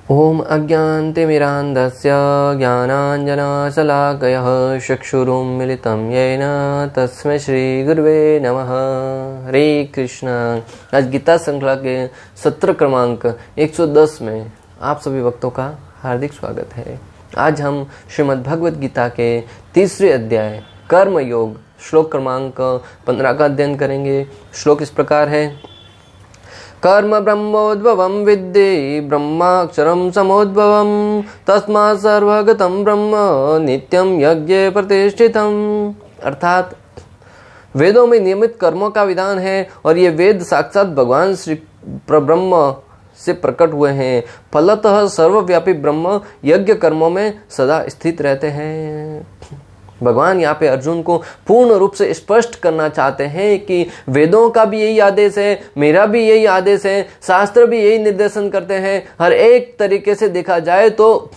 ओम अज्ञानतिमिरान्धस्य ज्ञानाञ्जनशलाकयः चक्षुरुन्मिलितं येन तस्मै श्रीगुरुवे नमः। हरे कृष्ण। आज गीता श्रृंखला के सत्र क्रमांक 110 में आप सभी भक्तों का हार्दिक स्वागत है। आज हम श्रीमद् भगवद गीता के तीसरे अध्याय कर्म योग श्लोक क्रमांक 15 का अध्ययन करेंगे। श्लोक इस प्रकार है। कर्म ब्रह्मोद्भवं विद्धि ब्रह्माक्षरं समोद्भवं तस्मात् सर्वगतं ब्रह्म नित्यं यज्ञे प्रतिष्ठितम्। अर्थात वेदों में नियमित कर्मों का विधान है और ये वेद साक्षात भगवान श्री ब्रह्म से प्रकट हुए हैं। फलतः सर्वव्यापी ब्रह्म यज्ञ कर्मों में सदा स्थित रहते हैं। भगवान यहाँ पे अर्जुन को पूर्ण रूप से स्पष्ट करना चाहते हैं कि वेदों का भी यही आदेश है, मेरा भी यही आदेश है, शास्त्र भी यही निर्देशन करते हैं। हर एक तरीके से देखा जाए तो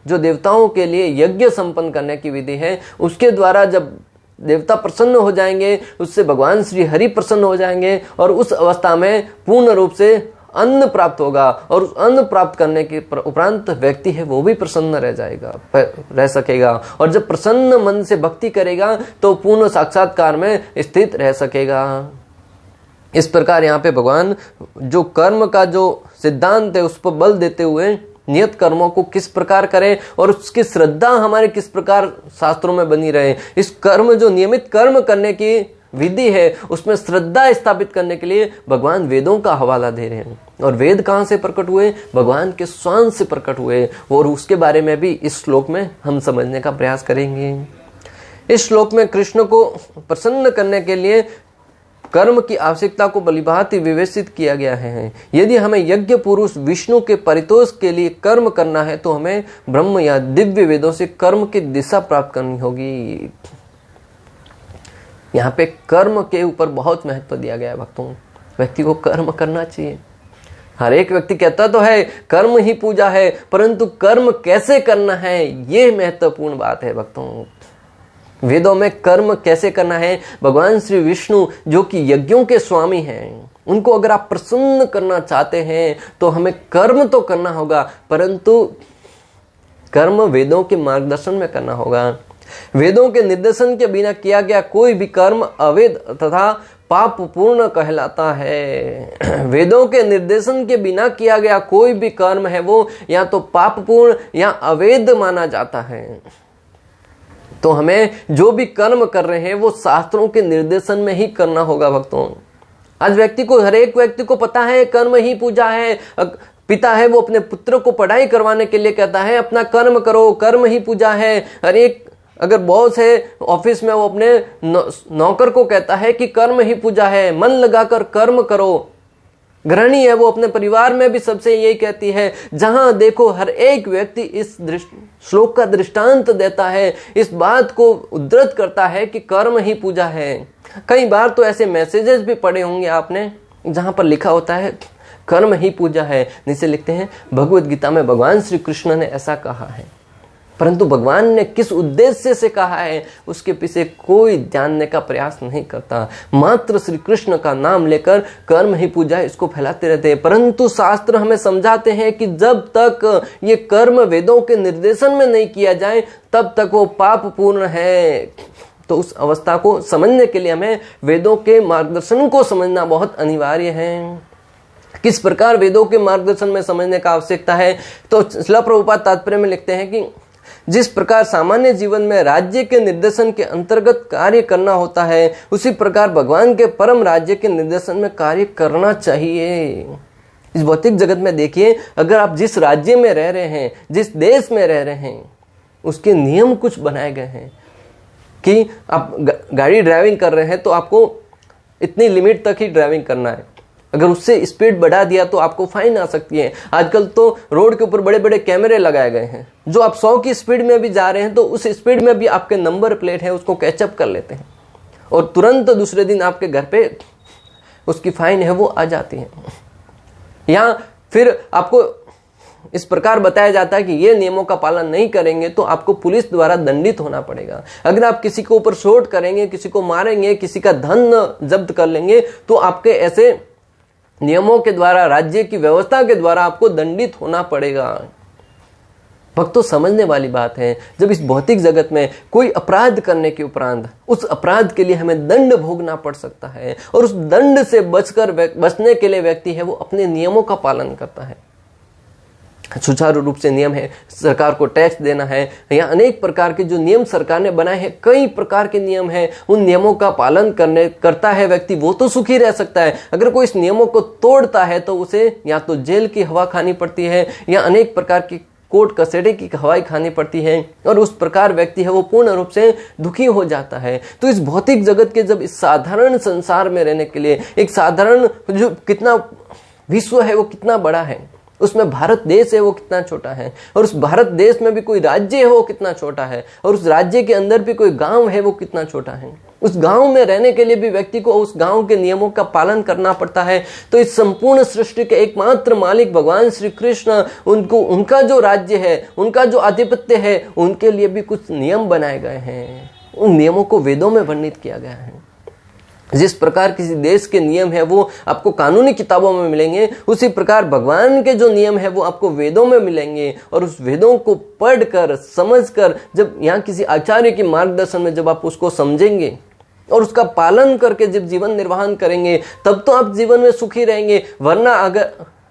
जो देवताओं के लिए यज्ञ संपन्न करने की विधि है, उसके द्वारा जब देवता प्रसन्न हो जाएंगे, उससे भगवान श्री हरि प्रसन्न हो जाएंगे और उस अवस्था में पूर्ण रूप से अन्न प्राप्त होगा और उस अन्न प्राप्त करने के उपरांत व्यक्ति है वो भी प्रसन्न रह सकेगा और जब प्रसन्न मन से भक्ति करेगा तो पूर्ण साक्षात्कार में स्थित रह सकेगा। इस प्रकार यहाँ पे भगवान जो कर्म का जो सिद्धांत है उस पर बल देते हुए नियत कर्मों को किस प्रकार करें और उसकी श्रद्धा हमारे किस प्रकार शास्त्रों में बनी रहे, इस कर्म जो नियमित कर्म करने की विधि है उसमें श्रद्धा स्थापित करने के लिए भगवान वेदों का हवाला दे रहे हैं। और वेद कहाँ से प्रकट हुए? भगवान के स्वयं से प्रकट हुए और उसके बारे में भी इस श्लोक में हम समझने का प्रयास करेंगे। इस श्लोक में कृष्ण को प्रसन्न करने के लिए कर्म की आवश्यकता को भलीभांति विवेचित किया गया है। यदि हमें यज्ञ पुरुष विष्णु के परितोष के लिए कर्म करना है तो हमें ब्रह्म या दिव्य वेदों से कर्म की दिशा प्राप्त करनी होगी। यहाँ पे कर्म के ऊपर बहुत महत्व दिया गया है भक्तों। व्यक्ति को कर्म करना चाहिए। हर एक व्यक्ति कहता तो है कर्म ही पूजा है, परंतु कर्म कैसे करना है ये महत्वपूर्ण बात है भक्तों। वेदों में कर्म कैसे करना है, भगवान श्री विष्णु जो कि यज्ञों के स्वामी हैं, उनको अगर आप प्रसन्न करना चाहते हैं तो हमें कर्म तो करना होगा, परंतु कर्म वेदों के मार्गदर्शन में करना होगा। वेदों के निर्देशन के बिना किया गया कोई भी कर्म अवैध तथा पाप पूर्ण कहलाता है। वेदों के निर्देशन के बिना किया गया कोई भी कर्म है वो या तो पाप पूर्ण या अवैध माना जाता है। तो हमें जो भी कर्म कर रहे हैं वो शास्त्रों के निर्देशन में ही करना होगा भक्तों। आज हर एक व्यक्ति को पता है कर्म ही पूजा है। पिता है वो अपने पुत्र को पढ़ाई करवाने के लिए कहता है अपना कर्म करो, कर्म ही पूजा है। हर एक अगर बॉस है ऑफिस में वो अपने नौकर को कहता है कि कर्म ही पूजा है, मन लगाकर कर्म करो। गृहिणी है वो अपने परिवार में भी सबसे यही कहती है। जहां देखो हर एक व्यक्ति इस श्लोक का दृष्टांत देता है, इस बात को उद्धृत करता है कि कर्म ही पूजा है। कई बार तो ऐसे मैसेजेस भी पढ़े होंगे आपने जहां पर लिखा होता है कर्म ही पूजा है। नीचे लिखते हैं भगवद गीता में भगवान श्री कृष्ण ने ऐसा कहा है, परंतु भगवान ने किस उद्देश्य से कहा है उसके पीछे कोई जानने का प्रयास नहीं करता। मात्र श्री कृष्ण का नाम लेकर कर्म ही पूजा इसको फैलाते रहते हैं। परंतु शास्त्र हमें समझाते हैं कि जब तक ये कर्म वेदों के निर्देशन में नहीं किया जाए तब तक वो पाप पूर्ण है। तो उस अवस्था को समझने के लिए हमें वेदों के मार्गदर्शन को समझना बहुत अनिवार्य है। किस प्रकार वेदों के मार्गदर्शन में समझने का आवश्यकता है? तो श्रील प्रभुपाद तात्पर्य में लिखते हैं कि जिस प्रकार सामान्य जीवन में राज्य के निर्देशन के अंतर्गत कार्य करना होता है, उसी प्रकार भगवान के परम राज्य के निर्देशन में कार्य करना चाहिए। इस भौतिक जगत में देखिए, अगर आप जिस राज्य में रह रहे हैं, जिस देश में रह रहे हैं, उसके नियम कुछ बनाए गए हैं कि आप गाड़ी ड्राइविंग कर रहे हैं तो आपको इतनी लिमिट तक ही ड्राइविंग करना है। अगर उससे स्पीड बढ़ा दिया तो आपको फाइन आ सकती है। आजकल तो रोड के ऊपर बड़े बड़े कैमरे लगाए गए हैं, जो आप 100 की स्पीड में भी जा रहे हैं तो उस स्पीड में भी आपके नंबर प्लेट है उसको कैचअप कर लेते हैं और तुरंत दूसरे दिन आपके घर पे उसकी फाइन है वो आ जाती है। या फिर आपको इस प्रकार बताया जाता है कि ये नियमों का पालन नहीं करेंगे तो आपको पुलिस द्वारा दंडित होना पड़ेगा। अगर आप किसी के ऊपर शोट करेंगे, किसी को मारेंगे, किसी का धन जब्त कर लेंगे तो आपके ऐसे नियमों के द्वारा, राज्य की व्यवस्था के द्वारा आपको दंडित होना पड़ेगा। भक्तों, समझने वाली बात है, जब इस भौतिक जगत में कोई अपराध करने के उपरांत उस अपराध के लिए हमें दंड भोगना पड़ सकता है, और उस दंड से बचने के लिए व्यक्ति है वो अपने नियमों का पालन करता है। सुचारू रूप से नियम है, सरकार को टैक्स देना है, या अनेक प्रकार के जो नियम सरकार ने बनाए हैं, कई प्रकार के नियम हैं, उन नियमों का पालन करता है व्यक्ति, वो तो सुखी रह सकता है। अगर कोई इस नियमों को तोड़ता है तो उसे या तो जेल की हवा खानी पड़ती है, या अनेक प्रकार की कोर्ट कचहरी की हवाई खानी पड़ती है, और उस प्रकार व्यक्ति है वो पूर्ण रूप से दुखी हो जाता है। तो इस भौतिक जगत के जब इस साधारण संसार में रहने के लिए, एक साधारण जो कितना विश्व है वो कितना बड़ा है, उसमें भारत देश है वो कितना छोटा है, और उस भारत देश में भी कोई राज्य है वो कितना छोटा है, और उस राज्य के अंदर भी कोई गांव है वो कितना छोटा है। उस गांव में रहने के लिए भी व्यक्ति को उस गांव के नियमों का पालन करना पड़ता है। तो इस संपूर्ण सृष्टि के एकमात्र मालिक भगवान श्री कृष्ण, उनका जो राज्य है, उनका जो आधिपत्य है, उनके लिए भी कुछ नियम बनाए गए हैं। उन नियमों को वेदों में वर्णित किया गया है। जिस प्रकार किसी देश के नियम है वो आपको कानूनी किताबों में मिलेंगे, उसी प्रकार भगवान के जो नियम है वो आपको वेदों में मिलेंगे। और उस वेदों को पढ़कर, समझकर, जब यहाँ किसी आचार्य के मार्गदर्शन में जब आप उसको समझेंगे और उसका पालन करके जब जीवन निर्वाहन करेंगे, तब तो आप जीवन में सुखी रहेंगे। वरना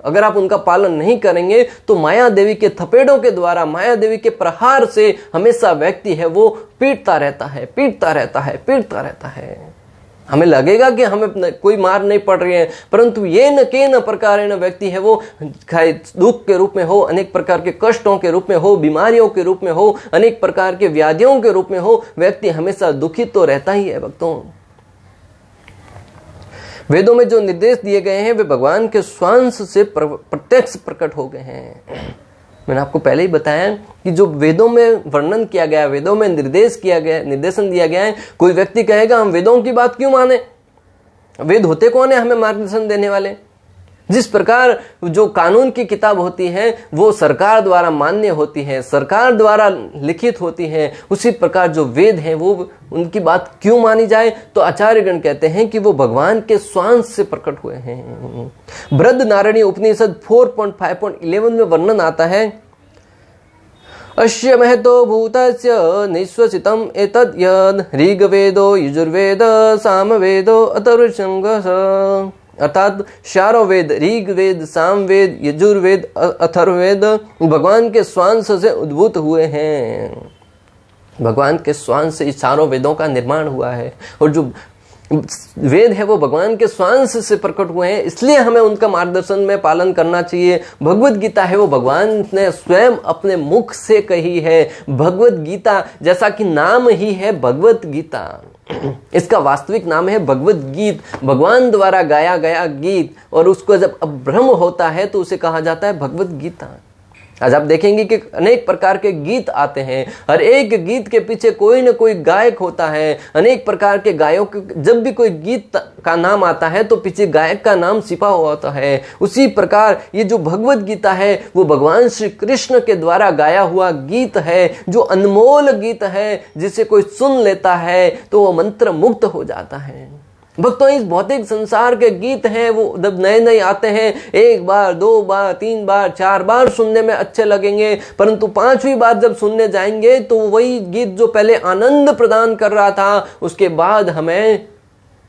अगर आप उनका पालन नहीं करेंगे तो माया देवी के थपेड़ों के द्वारा, माया देवी के प्रहार से हमेशा व्यक्ति है वो पीटता रहता है। हमें लगेगा कि हमें कोई मार नहीं पड़ रही है, परंतु ये न के न प्रकार व्यक्ति है वो दुख के रूप में हो, अनेक प्रकार के कष्टों के रूप में हो, बीमारियों के रूप में हो, अनेक प्रकार के व्याधियों के रूप में हो, व्यक्ति हमेशा दुखी तो रहता ही है। भक्तों, वेदों में जो निर्देश दिए गए हैं वे भगवान के स्वांश से प्रत्यक्ष प्रकट हो गए हैं। मैंने आपको पहले ही बताया कि जो वेदों में वर्णन किया गया, वेदों में निर्देशन दिया गया है, कोई व्यक्ति कहेगा हम वेदों की बात क्यों माने, वेद होते कौन है हमें मार्गदर्शन देने वाले। जिस प्रकार जो कानून की किताब होती है वो सरकार द्वारा मान्य होती है, सरकार द्वारा लिखित होती है, उसी प्रकार जो वेद हैं वो उनकी बात क्यों मानी जाए। तो आचार्यगण कहते हैं कि वो भगवान के स्वांश से प्रकट हुए हैं। बृहद नारायणी उपनिषद 4.5.11 में वर्णन आता है, अस्य महतो भूतस्य निश्वसितम् एतद् यद् ऋग्वेदो यजुर्वेद सामवेदो अथर्ववेद, अर्थात चारों वेद, ऋग्वेद, सामवेद, यजुर्वेद, अथर्ववेद भगवान के श्वास से उद्भूत हुए हैं। भगवान के श्वास से इस चारों वेदों का निर्माण हुआ है, और जो वेद है वो भगवान के श्वास से प्रकट हुए हैं, इसलिए हमें उनका मार्गदर्शन में पालन करना चाहिए। भगवत गीता है वो भगवान ने स्वयं अपने मुख से कही है। भगवत गीता, जैसा कि नाम ही है भगवत गीता, इसका वास्तविक नाम है भगवत गीत, भगवान द्वारा गाया गया गीत, और उसको जब अभ्रम होता है तो उसे कहा जाता है भगवत गीता। आज आप देखेंगे कि अनेक प्रकार के गीत आते हैं, हर एक गीत के पीछे कोई न कोई गायक होता है। अनेक प्रकार के गायक, जब भी कोई गीत का नाम आता है तो पीछे गायक का नाम छिपा हुआ होता है। उसी प्रकार ये जो भगवत गीता है वो भगवान श्री कृष्ण के द्वारा गाया हुआ गीत है, जो अनमोल गीत है, जिसे कोई सुन लेता है तो वो मंत्र मुग्ध हो जाता है। भक्तों, इस भौतिक संसार के गीत हैं वो जब नए नए आते हैं, एक बार, दो बार, तीन बार, चार बार सुनने में अच्छे लगेंगे, परंतु पांचवी बार जब सुनने जाएंगे तो वही गीत जो पहले आनंद प्रदान कर रहा था, उसके बाद हमें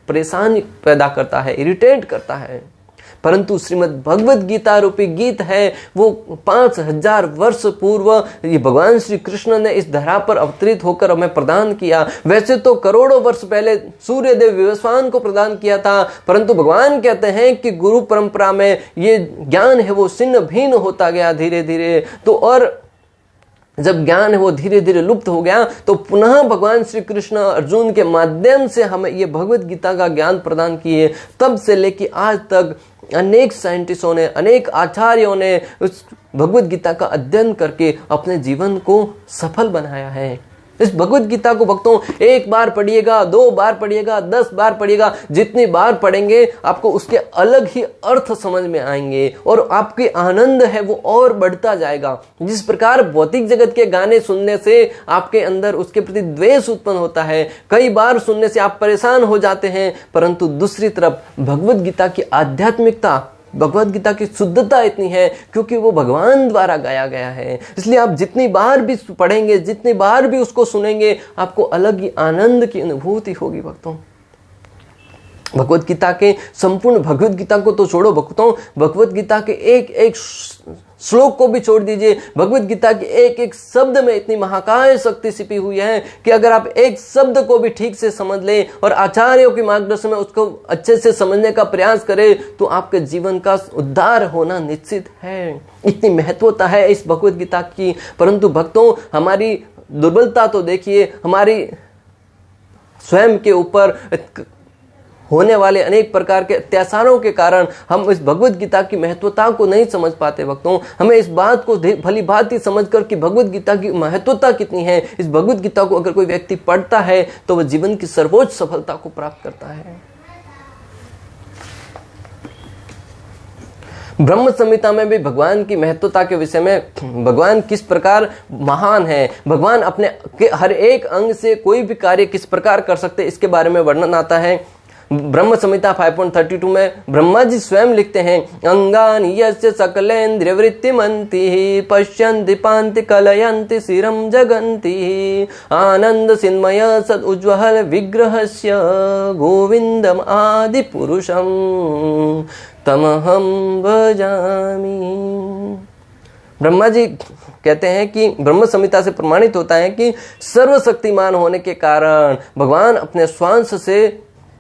परेशानी पैदा करता है, इरिटेट करता है। परंतु श्रीमद् भगवत गीता रूपी गीत है वो 5000 वर्ष पूर्व ये भगवान श्री कृष्ण ने इस धरा पर अवतरित होकर हमें प्रदान किया। वैसे तो करोड़ों वर्ष पहले सूर्यदेव विवस्वान को प्रदान किया था, परंतु भगवान कहते हैं कि गुरु परंपरा में ये ज्ञान है वो छिन्न भिन्न होता गया धीरे धीरे। तो और जब ज्ञान है वो धीरे धीरे लुप्त हो गया तो पुनः भगवान श्री कृष्ण अर्जुन के माध्यम से हमें ये भगवत गीता का ज्ञान प्रदान किए। तब से लेकर आज तक अनेक साइंटिस्टों ने, अनेक आचार्यों ने उस भगवत गीता का अध्ययन करके अपने जीवन को सफल बनाया है। इस भगवत गीता को भक्तों एक बार पढ़िएगा, 2 बार पढ़िएगा, 10 बार पढ़िएगा, जितनी बार पढ़ेंगे आपको उसके अलग ही अर्थ समझ में आएंगे और आपके आनंद है वो और बढ़ता जाएगा। जिस प्रकार भौतिक जगत के गाने सुनने से आपके अंदर उसके प्रति द्वेष उत्पन्न होता है, कई बार सुनने से आप परेशान हो जाते हैं, परंतु दूसरी तरफ भगवत गीता की आध्यात्मिकता, भगवत गीता की शुद्धता इतनी है क्योंकि वो भगवान द्वारा गाया गया है, इसलिए आप जितनी बार भी पढ़ेंगे, जितनी बार भी उसको सुनेंगे, आपको अलग ही आनंद की अनुभूति होगी। भक्तों भगवत गीता के संपूर्ण, भगवत गीता को तो छोड़ो भक्तों, भगवत गीता के एक एक श्लोक को भी छोड़ दीजिए, भगवत गीता के एक एक शब्द में इतनी महाकाय शक्ति छिपी हुई है कि अगर आप एक शब्द को भी ठीक से समझ लें और आचार्यों के मार्गदर्शन में उसको अच्छे से समझने का प्रयास करें तो आपके जीवन का उद्धार होना निश्चित है। इतनी महत्वता है इस भगवत गीता की। परंतु भक्तों हमारी दुर्बलता तो देखिए, हमारी स्वयं के ऊपर होने वाले अनेक प्रकार के अत्याचारों के कारण हम इस भगवत गीता की महत्वता को नहीं समझ पाते। भक्तों हमें इस बात को भली भांति समझकर कि भगवत गीता की महत्वता कितनी है, इस भगवत गीता को अगर कोई व्यक्ति पढ़ता है तो वह जीवन की सर्वोच्च सफलता को प्राप्त करता है। ब्रह्म संहिता में भी भगवान की महत्वता के विषय में, भगवान किस प्रकार महान है, भगवान अपने हर एक अंग से कोई भी कार्य किस प्रकार कर सकते, इसके बारे में वर्णन आता है। ब्रह्म संहिता 5.32 में ब्रह्मा जी स्वयं लिखते हैं, अंगानि यस्य सकलेन्द्रियवृत्तिमन्ति पश्यन्ति पान्ति कलयन्ति शिरं जगन्ति आनंद सिन्मय सद उज्ज्वल विग्रहस्य गोविंदम आदि पुरुषम तमहम भजामि। ब्रह्मा जी कहते हैं कि ब्रह्म संहिता से प्रमाणित होता है कि सर्वशक्तिमान होने के कारण भगवान अपने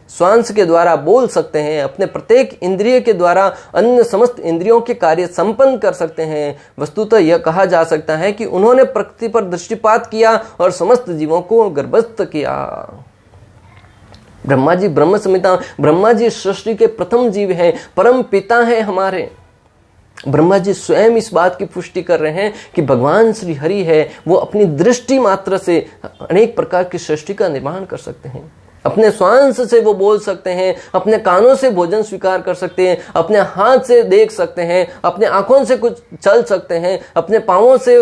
श्वास के द्वारा बोल सकते हैं, अपने प्रत्येक इंद्रिय के द्वारा अन्य समस्त इंद्रियों के कार्य संपन्न कर सकते हैं। वस्तुतः यह कहा जा सकता है कि उन्होंने प्रकृति पर दृष्टिपात किया और समस्त जीवों को गर्भस्थ किया। ब्रह्मा जी, ब्रह्म संहिता, ब्रह्मा जी सृष्टि के प्रथम जीव हैं, परम पिता हैं हमारे। ब्रह्मा जी स्वयं इस बात की पुष्टि कर रहे हैं कि भगवान श्री हरि है, वो अपनी दृष्टि मात्र से अनेक प्रकार की सृष्टि का निर्माण कर सकते हैं। अपने श्वास से वो बोल सकते हैं, अपने कानों से भोजन स्वीकार कर सकते हैं, अपने हाथ से देख सकते हैं, अपने आंखों से कुछ चल सकते हैं, अपने पांवों से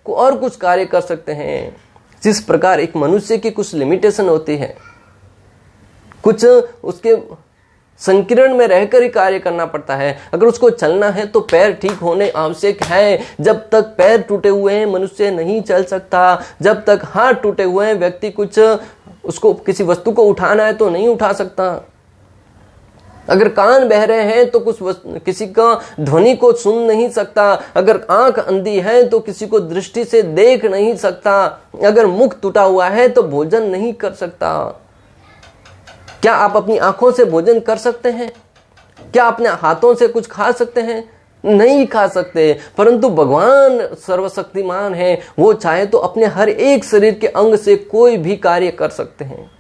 और कुछ कार्य कर सकते हैं। जिस प्रकार एक मनुष्य की कुछ लिमिटेशन होती है, कुछ उसके संकीर्ण में रहकर ही कार्य करना पड़ता है। अगर उसको चलना है तो पैर ठीक होने आवश्यक है। जब तक पैर टूटे हुए हैं मनुष्य नहीं चल सकता, जब तक हाथ टूटे हुए हैं व्यक्ति कुछ उसको किसी वस्तु को उठाना है तो नहीं उठा सकता। अगर कान बह रहे हैं तो किसी का ध्वनि को सुन नहीं सकता। अगर आंख अंधी है तो किसी को दृष्टि से देख नहीं सकता। अगर मुख टूटा हुआ है तो भोजन नहीं कर सकता। क्या आप अपनी आंखों से भोजन कर सकते हैं? क्या अपने हाथों से कुछ खा सकते हैं? नहीं खा सकते। परंतु भगवान सर्वशक्तिमान है, वो चाहे तो अपने हर एक शरीर के अंग से कोई भी कार्य कर सकते हैं।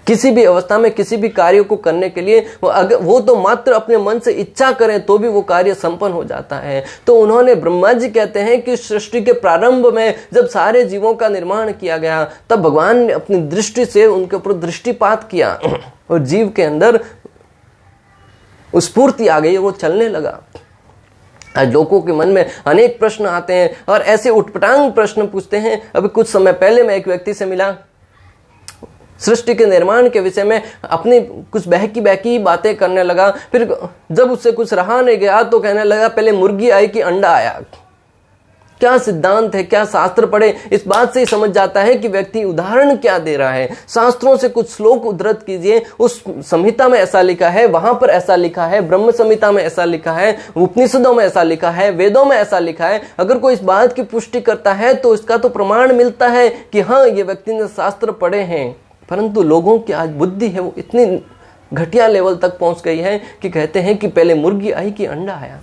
किसी भी अवस्था में किसी भी कार्य को करने के लिए वो तो मात्र अपने मन से इच्छा करें तो भी वो कार्य संपन्न हो जाता है। तो उन्होंने, ब्रह्मा जी कहते हैं कि सृष्टि के प्रारंभ में जब सारे जीवों का निर्माण किया गया तब भगवान ने अपनी दृष्टि से उनके ऊपर दृष्टिपात किया और जीव के अंदर स्फूर्ति आ गई, वो चलने लगा। आज लोगों के मन में अनेक प्रश्न आते हैं और ऐसे उटपटांग प्रश्न पूछते हैं। अभी कुछ समय पहले मैं एक व्यक्ति से मिला, सृष्टि के निर्माण के विषय में अपनी कुछ बहकी बातें करने लगा। फिर जब उससे कुछ रहा नहीं गया तो कहने लगा पहले मुर्गी आई कि अंडा आया। क्या सिद्धांत है, क्या शास्त्र पढ़े, इस बात से ही समझ जाता है कि व्यक्ति उदाहरण क्या दे रहा है। शास्त्रों से कुछ श्लोक उद्धृत कीजिए, उस संहिता में ऐसा लिखा है, वहां पर ऐसा लिखा है, ब्रह्म संहिता में ऐसा लिखा है, उपनिषदों में ऐसा लिखा है, वेदों में ऐसा लिखा है। अगर कोई इस बात की पुष्टि करता है तो इसका तो प्रमाण मिलता है कि हाँ ये व्यक्ति ने शास्त्र पढ़े हैं। परंतु लोगों की आज बुद्धि है वो इतनी घटिया लेवल तक पहुंच गई है कि कहते हैं कि पहले मुर्गी आई कि अंडा आया।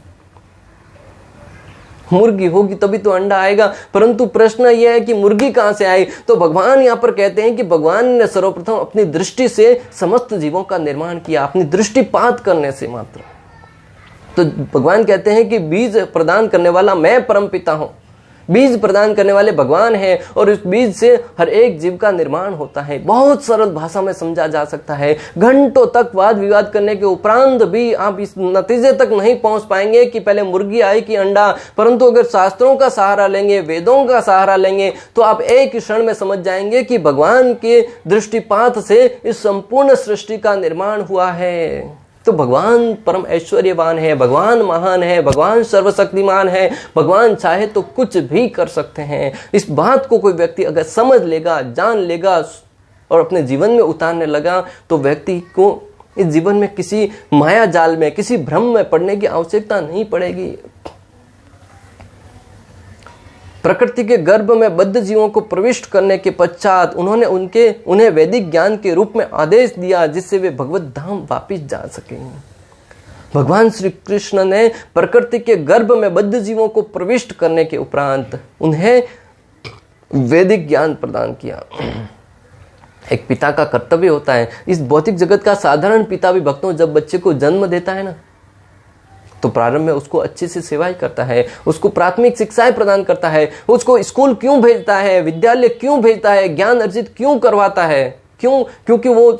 मुर्गी होगी तभी तो अंडा आएगा। परंतु प्रश्न यह है कि मुर्गी कहां से आई? तो भगवान यहां पर कहते हैं कि भगवान ने सर्वप्रथम अपनी दृष्टि से समस्त जीवों का निर्माण किया, अपनी दृष्टिपात करने से मात्र। तो भगवान कहते हैं कि बीज प्रदान करने वाला मैं परम पिता हूं। बीज प्रदान करने वाले भगवान हैं और उस बीज से हर एक जीव का निर्माण होता है। बहुत सरल भाषा में समझा जा सकता है। घंटों तक वाद विवाद करने के उपरांत भी आप इस नतीजे तक नहीं पहुंच पाएंगे कि पहले मुर्गी आई कि अंडा, परंतु अगर शास्त्रों का सहारा लेंगे, वेदों का सहारा लेंगे, तो आप एक ही क्षण में समझ जाएंगे कि भगवान के दृष्टिपात से इस संपूर्ण सृष्टि का निर्माण हुआ है। तो भगवान परम ऐश्वर्यवान है, भगवान महान है, भगवान सर्वशक्तिमान है, भगवान चाहे तो कुछ भी कर सकते हैं। इस बात को कोई व्यक्ति अगर समझ लेगा, जान लेगा और अपने जीवन में उतारने लगा, तो व्यक्ति को इस जीवन में किसी माया जाल में, किसी भ्रम में पड़ने की आवश्यकता नहीं पड़ेगी। प्रकृति के गर्भ में बद्ध जीवों को प्रविष्ट करने के पश्चात उन्होंने उन्हें वैदिक ज्ञान के रूप में आदेश दिया, जिससे वे भगवत धाम वापिस जा सके। भगवान श्री कृष्ण ने प्रकृति के गर्भ में बद्ध जीवों को प्रविष्ट करने के उपरांत उन्हें वैदिक ज्ञान प्रदान किया। एक पिता का कर्तव्य होता है, इस भौतिक जगत का साधारण पिता भी भक्तों जब बच्चे को जन्म देता है ना, तो प्रारंभ में उसको अच्छे से सेवा ही करता है, उसको प्राथमिक शिक्षाएं प्रदान करता है, उसको स्कूल क्यों भेजता है, विद्यालय क्यों भेजता है, ज्ञान अर्जित क्यों करवाता है, क्यों? क्योंकि वो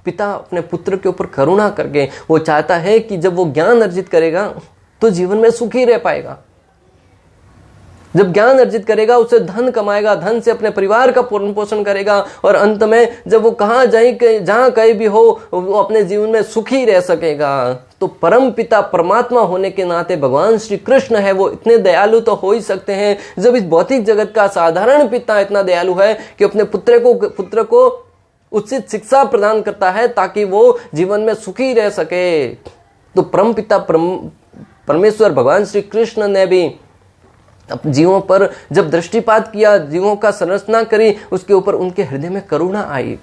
पिता अपने पुत्र के ऊपर करुणा करके वो चाहता है कि जब वो ज्ञान अर्जित करेगा तो जीवन में सुखी रह पाएगा। जब ज्ञान अर्जित करेगा उससे धन कमाएगा, धन से अपने परिवार का पोषण पोषण करेगा और अंत में जब वो जहां कहीं भी हो वो अपने जीवन में सुखी रह सकेगा। तो परम पिता परमात्मा होने के नाते भगवान श्री कृष्ण है, वो इतने दयालु तो हो ही सकते हैं। जब इस भौतिक जगत का साधारण पिता इतना दयालु है कि अपने पुत्र को उचित शिक्षा प्रदान करता है ताकि वो जीवन में सुखी रह सके, तो परम पिता परमेश्वर भगवान श्री कृष्ण ने भी जीवों पर जब दृष्टिपात किया, जीवों का संरचना करी, उसके ऊपर उनके हृदय में करुणा आई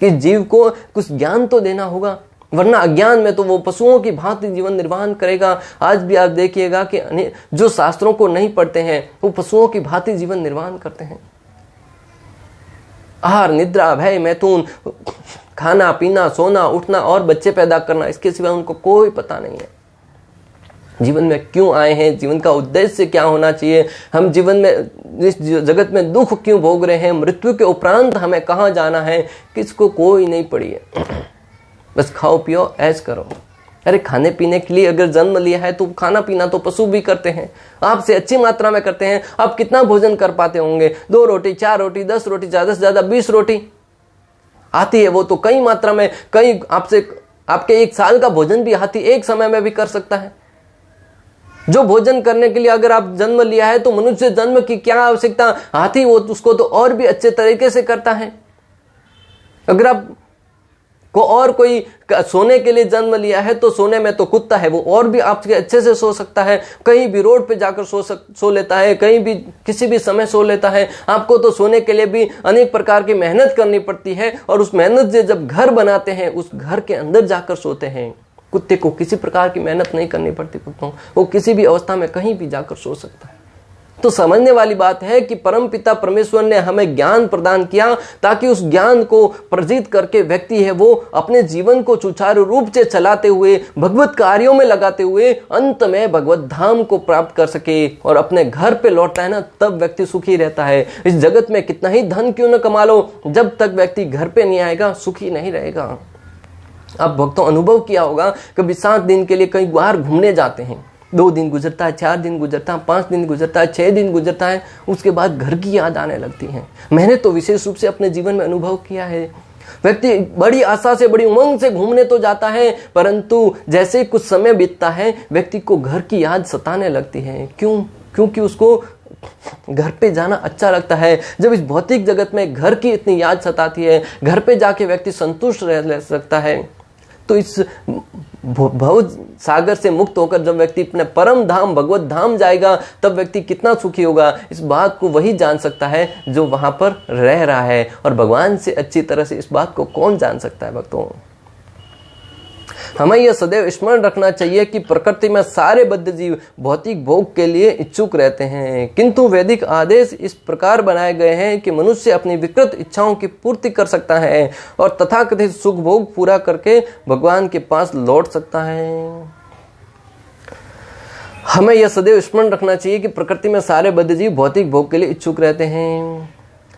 कि जीव को कुछ ज्ञान तो देना होगा, वरना अज्ञान में तो वो पशुओं की भांति जीवन निर्वाह करेगा। आज भी आप देखिएगा कि जो शास्त्रों को नहीं पढ़ते हैं वो पशुओं की भांति जीवन निर्वाह करते हैं। आहार, निद्रा, भय, मैथुन, खाना पीना, सोना उठना और बच्चे पैदा करना, इसके सिवा उनको कोई पता नहीं है। जीवन में क्यों आए हैं, जीवन का उद्देश्य क्या होना चाहिए, हम जीवन में इस जगत में दुख क्यों भोग रहे हैं, मृत्यु के उपरांत हमें कहाँ जाना है, किसको कोई नहीं पड़ी है। बस खाओ पियो ऐश करो। अरे खाने पीने के लिए अगर जन्म लिया है तो खाना पीना तो पशु भी करते हैं, आपसे अच्छी मात्रा में करते हैं। आप कितना भोजन कर पाते होंगे? 2 रोटी, 4 रोटी, 10 रोटी, ज्यादा से ज्यादा 20 रोटी आती है। वो तो कई मात्रा में, कई आपके 1 साल का भोजन भी हाथी एक समय में भी कर सकता है। जो भोजन करने के लिए अगर आप जन्म लिया है तो मनुष्य जन्म की क्या आवश्यकता, हाथी वो उसको तो और भी अच्छे तरीके से करता है। अगर आप को और कोई सोने के लिए जन्म लिया है तो सोने में तो कुत्ता है, वो और भी आपके अच्छे से सो सकता है, कहीं भी रोड पे जाकर सो लेता है, कहीं भी किसी भी समय सो लेता है। आपको तो सोने के लिए भी अनेक प्रकार की मेहनत करनी पड़ती है और उस मेहनत से जब घर बनाते हैं उस घर के अंदर जाकर सोते हैं। कुत्ते को किसी प्रकार की मेहनत नहीं करनी पड़ती, वो किसी भी अवस्था में कहीं भी जाकर सो सकता है। तो समझने वाली बात है कि परमपिता परमेश्वर ने हमें ज्ञान प्रदान किया ताकि उस ज्ञान को प्रजित करके व्यक्ति है वो अपने जीवन को सुचारू रूप से चलाते हुए, भगवत कार्यों में लगाते हुए अंत में भगवत धाम को प्राप्त कर सके और अपने घर पे लौटता है ना, तब व्यक्ति सुखी रहता है। इस जगत में कितना ही धन क्यों न कमा लो, जब तक व्यक्ति घर पे नहीं आएगा सुखी नहीं रहेगा। आप भक्तों अनुभव किया होगा, कभी 7 दिन के लिए कहीं बाहर घूमने जाते हैं, 2 दिन गुजरता है, 4 दिन गुजरता है, 5 दिन गुजरता है, 6 दिन गुजरता है, उसके बाद घर की याद आने लगती है। मैंने तो विशेष रूप से अपने जीवन में अनुभव किया है। व्यक्ति बड़ी आशा से, बड़ी उमंग से घूमने तो जाता है, परंतु जैसे कुछ समय बीतता है व्यक्ति को घर की याद सताने लगती है। क्यों? क्योंकि उसको घर पे जाना अच्छा लगता है। जब इस भौतिक जगत में घर की इतनी याद सताती है, घर पे जाके व्यक्ति संतुष्ट रह सकता है, तो इस भव सागर से मुक्त होकर जब व्यक्ति अपने परम धाम भगवत धाम जाएगा तब व्यक्ति कितना सुखी होगा, इस बात को वही जान सकता है जो वहां पर रह रहा है। और भगवान से अच्छी तरह से इस बात को कौन जान सकता है भक्तों? हमें यह सदैव स्मरण रखना चाहिए कि प्रकृति में सारे बद्ध जीव भौतिक भोग के लिए इच्छुक रहते हैं, किंतु वैदिक आदेश इस प्रकार बनाए गए हैं कि मनुष्य अपनी विकृत इच्छाओं की पूर्ति कर सकता है और तथाकथित सुख भोग पूरा करके भगवान के पास लौट सकता है। हमें यह सदैव स्मरण रखना चाहिए कि प्रकृति में सारे बद्ध जीव भौतिक भोग के लिए इच्छुक रहते हैं।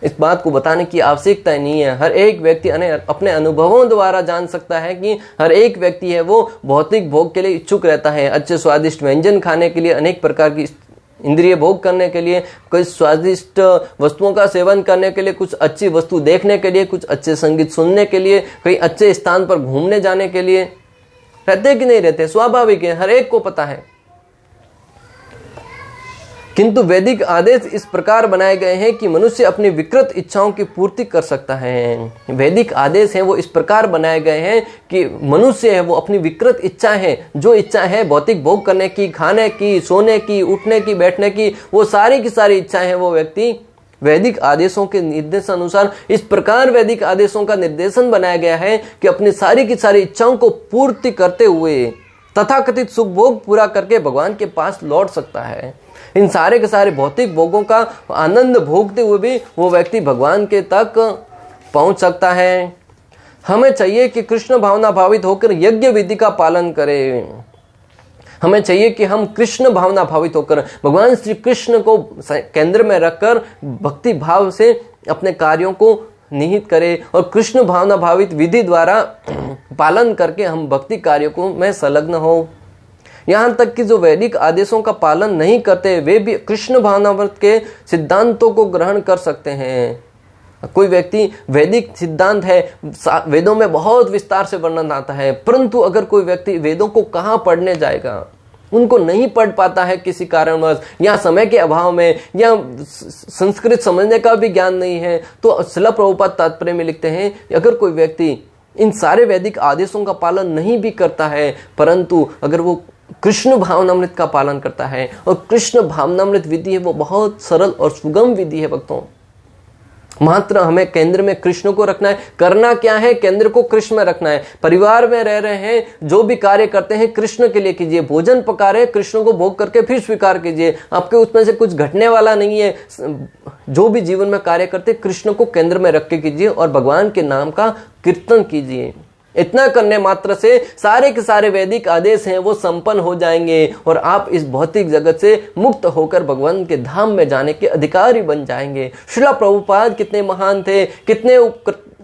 इस बात को बताने की आवश्यकता नहीं है। हर एक व्यक्ति अपने अनुभवों द्वारा जान सकता है कि हर एक व्यक्ति है वो भौतिक भोग के लिए इच्छुक रहता है। अच्छे स्वादिष्ट व्यंजन खाने के लिए, अनेक प्रकार की इंद्रिय भोग करने के लिए, कोई स्वादिष्ट वस्तुओं का सेवन करने के लिए, कुछ अच्छी वस्तु देखने के लिए, कुछ अच्छे संगीत सुनने के लिए, कहीं अच्छे स्थान पर घूमने जाने के लिए रहते कि नहीं रहते, स्वाभाविक है, हर एक को पता है। किंतु वैदिक आदेश इस प्रकार बनाए गए हैं कि मनुष्य अपनी विकृत इच्छाओं की पूर्ति कर सकता है। वैदिक आदेश हैं वो इस प्रकार बनाए गए हैं कि मनुष्य है वो अपनी विकृत इच्छा है, जो इच्छा है भौतिक भोग करने की, खाने की, सोने की, उठने की, बैठने की, वो सारी की सारी इच्छाएं हैं वो व्यक्ति वैदिक आदेशों के निर्देशानुसार, इस प्रकार वैदिक आदेशों का निर्देशन बनाया गया है कि अपनी सारी की सारी इच्छाओं को पूर्ति करते हुए तथाकथित सुख भोग पूरा करके भगवान के पास लौट सकता है। इन सारे के सारे भौतिक भोगों का आनंद भोगते हुए भी वो व्यक्ति भगवान के तक पहुंच सकता है। हमें चाहिए कि कृष्ण भावना भावित होकर यज्ञ विधि का पालन करें। हमें चाहिए कि हम कृष्ण भावना भावित होकर भगवान श्री कृष्ण को केंद्र में रखकर भक्ति भाव से अपने कार्यों को निहित करें और कृष्ण भावना भावित विधि द्वारा पालन करके हम भक्ति कार्यों को में संलग्न हो। यहाँ तक कि जो वैदिक आदेशों का पालन नहीं करते वे भी कृष्ण भावनाव्रत के सिद्धांतों को ग्रहण कर सकते हैं। कोई व्यक्ति वैदिक सिद्धांत है, वेदों में बहुत विस्तार से वर्णन आता है, परंतु अगर कोई व्यक्ति वेदों को कहाँ पढ़ने जाएगा, उनको नहीं पढ़ पाता है किसी कारणवश, या समय के अभाव में, या संस्कृत समझने का भी ज्ञान नहीं है, तो श्रील प्रभुपाद तात्पर्य में लिखते हैं अगर कोई व्यक्ति इन सारे वैदिक आदेशों का पालन नहीं भी करता है, परंतु अगर वो कृष्ण भावनामृत का पालन करता है, और कृष्ण भावनामृत विधि है वो बहुत सरल और सुगम विधि है भक्तों। मात्र हमें केंद्र में कृष्ण को रखना है। करना क्या है? केंद्र को कृष्ण में रखना है। परिवार में रह रहे हैं, जो भी कार्य करते हैं कृष्ण के लिए कीजिए। भोजन पका रहे हैं, कृष्ण को भोग करके फिर स्वीकार कीजिए। आपके उसमें से कुछ घटने वाला नहीं है। जो भी जीवन में कार्य करते कृष्ण को केंद्र में रख के कीजिए और भगवान के नाम का कीर्तन कीजिए। इतना करने मात्र से सारे के सारे वैदिक आदेश हैं वो संपन्न हो जाएंगे और आप इस भौतिक जगत से मुक्त होकर भगवान के धाम में जाने के अधिकारी बन जाएंगे। श्रील प्रभुपाद कितने महान थे, कितने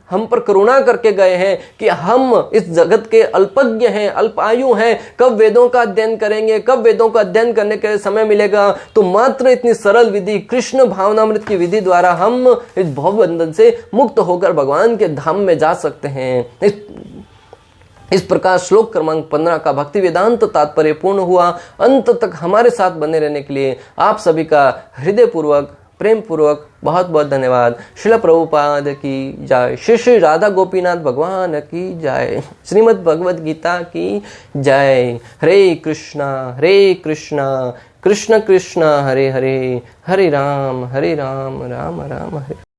हम पर करुणा करके गए हैं कि हम इस जगत के अल्पज्ञ हैं, अल्पायु हैं, कब वेदों का अध्ययन करेंगे, कब वेदों का अध्ययन करने के समय मिलेगा। तो मात्र इतनी सरल विधि कृष्ण भावनामृत की विधि द्वारा हम इस भवबंधन से मुक्त होकर भगवान के धाम में जा सकते हैं। इस प्रकार श्लोक क्रमांक 15 का भक्ति वेदांत तात्पर्य पूर्ण हुआ। अंत तक हमारे साथ बने रहने के लिए आप सभी का हृदय पूर्वक, प्रेम पूर्वक बहुत बहुत धन्यवाद। श्रील प्रभुपाद की जय। श्री श्री राधा गोपीनाथ भगवान की जय। श्रीमद् भगवद गीता की जय। हरे कृष्णा कृष्ण कृष्ण हरे हरे, हरे राम राम राम हरे।